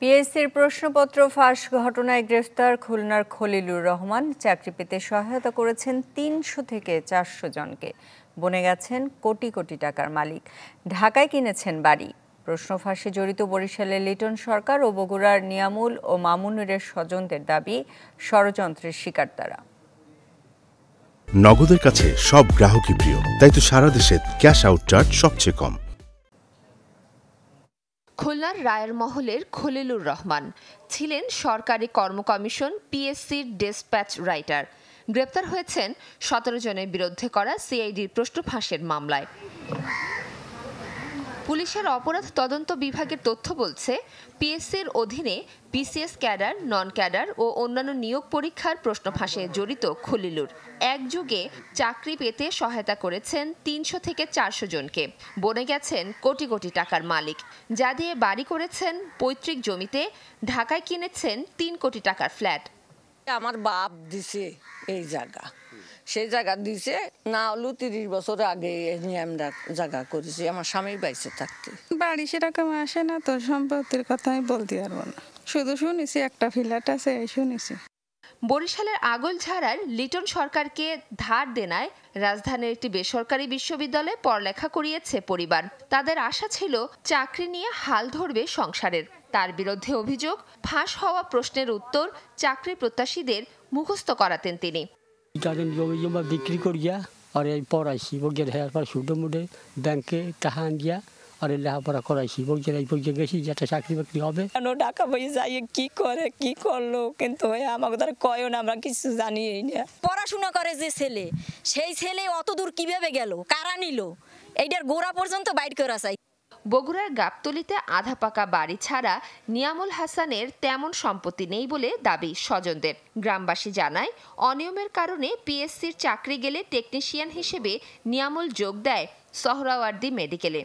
পিএসসির প্রশ্নপত্র ফাঁস ঘটনায় গ্রেফতার খুলনার খলিলুর রহমান চাকরি পেতে সহায়তা করেছেন ৩০০ থেকে ৪০০ জনকে। বনে গেছেন কোটি কোটি টাকার মালিক। ঢাকায় কিনেছেন বাড়ি। প্রশ্ন ফাঁসে জড়িত বরিশালের লিটন সরকার ও বগুড়ার নিয়ামুল ও মামুনুরের স্বজনদের দাবি, ষড়যন্ত্রের শিকার তারা। নগদের কাছে সব গ্রাহকই প্রিয়, তাই তো সারা দেশে ক্যাশ আউট চার্জ সবচেয়ে কম। খুলনার রায়ের মহলের খলিলুর রহমান ছিলেন সরকারি কর্ম কমিশন পিএসসির ডেসপ্যাচ রাইটার। গ্রেপ্তার হয়েছেন ১৭ জনের বিরুদ্ধে করা সিআইডির প্রশ্ন ফাঁসের মামলায়। পুলিশের অপরাধ তদন্ত বিভাগের তথ্য বলছে, পিএসসির অধীনে বিসিএস ক্যাডার, নন ক্যাডার ও অন্যান্য নিয়োগ পরীক্ষার প্রশ্ন ফাঁসে জড়িত খলিলুর এক যুগে চাকরি পেতে সহায়তা করেছেন ৩০০ থেকে ৪০০ জনকে। বনে গেছেন কোটি কোটি টাকার মালিক। যা দিয়ে বাড়ি করেছেন পৈতৃক জমিতে, ঢাকায় কিনেছেন ৩ কোটি টাকার ফ্ল্যাট। আমার বাপ দিছে এই জায়গা, সেই জায়গা দিছে না হলো ৩০ বছর আগে নিয়ে আমরা জায়গা করেছি আমার স্বামীর বাইসে থাকতে। বাড়ি সেরকম আসে না, তো সম্পত্তির কথা আমি বলতে পারবো না, শুধু শুনেছি একটা ফ্ল্যাট আছে, এই শুনেছি। বরিশালের আগলঝাড়ার লিটন সরকারকে ধার দেনায় রাজধানীর একটি বেসরকারি বিশ্ববিদ্যালয়ে পড়ালেখা করিয়েছে পরিবার। তাদের আশা ছিল চাকরি নিয়ে হাল ধরবে সংসারের। তার বিরুদ্ধে অভিযোগ, ফাঁস হওয়া প্রশ্নের উত্তর চাকরি প্রত্যাশীদের মুখস্থ করাতেন তিনি। বিক্রি করিয়া আর এই পড়াইছি বগের হেয়ার পর সুদে মুডে ব্যাংকে টাকা আনিয়া আর লেখাপড়া করাইছি বগের এই বগিয়ে গেছি যেটা চাকরি বাকরি হবে। টাকা পয়সা যাইয়ে কি করে কি করলো, কিন্তু আমাকে তারা কয়ও না, আমরা কিছু জানি না। পড়াশোনা করে যে ছেলে, সেই ছেলে অত দূর কিভাবে গেল, কারা নিল, এইটার গোড়া পর্যন্ত বাইট করা চাই। বগুড়ার গাবতলীতে আধা পাকা বাড়ি ছাড়া নিয়ামুল হাসানের তেমন সম্পত্তি নেই বলে দাবি স্বজনদের। গ্রামবাসী জানায়, অনিয়মের কারণে পিএসসির চাকরি গেলে টেকনিশিয়ান হিসেবে নিয়ামুল যোগ দেয় সোহরাওয়ার্দী মেডিকেলে।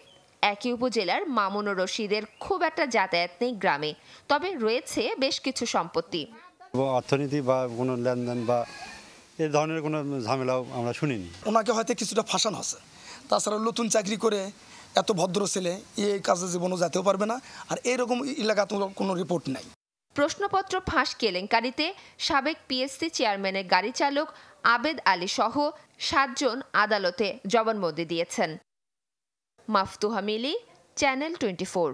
একই উপজেলার মামুন ও রশিদের খুব একটা যাতায়াত নেই গ্রামে, তবে রয়েছে বেশ কিছু সম্পত্তি। অর্থনীতি বা কোনো লেনদেন বা এই ধরনের কোনো ঝামেলাও আমরা শুনিনি। ওনাকে হয়তো কিছুটা ফাঁসানো আছে, তাছাড়া নতুন চাকরি করে এত ভদ্র ছেলে এই কাজে জীবনও যেতেও পারবে না, আর এরকম এলাকাতে কোনো রিপোর্ট নাই। প্রশ্নপত্র ফাঁস কেলেঙ্কারিতে সাবেক পিএসসি চেয়ারম্যানের গাড়ি চালক আবেদ আলী সহ ৭ জন আদালতে জবানবন্দি দিয়েছেন। মাফতুহা মিলি, চ্যানেল 24।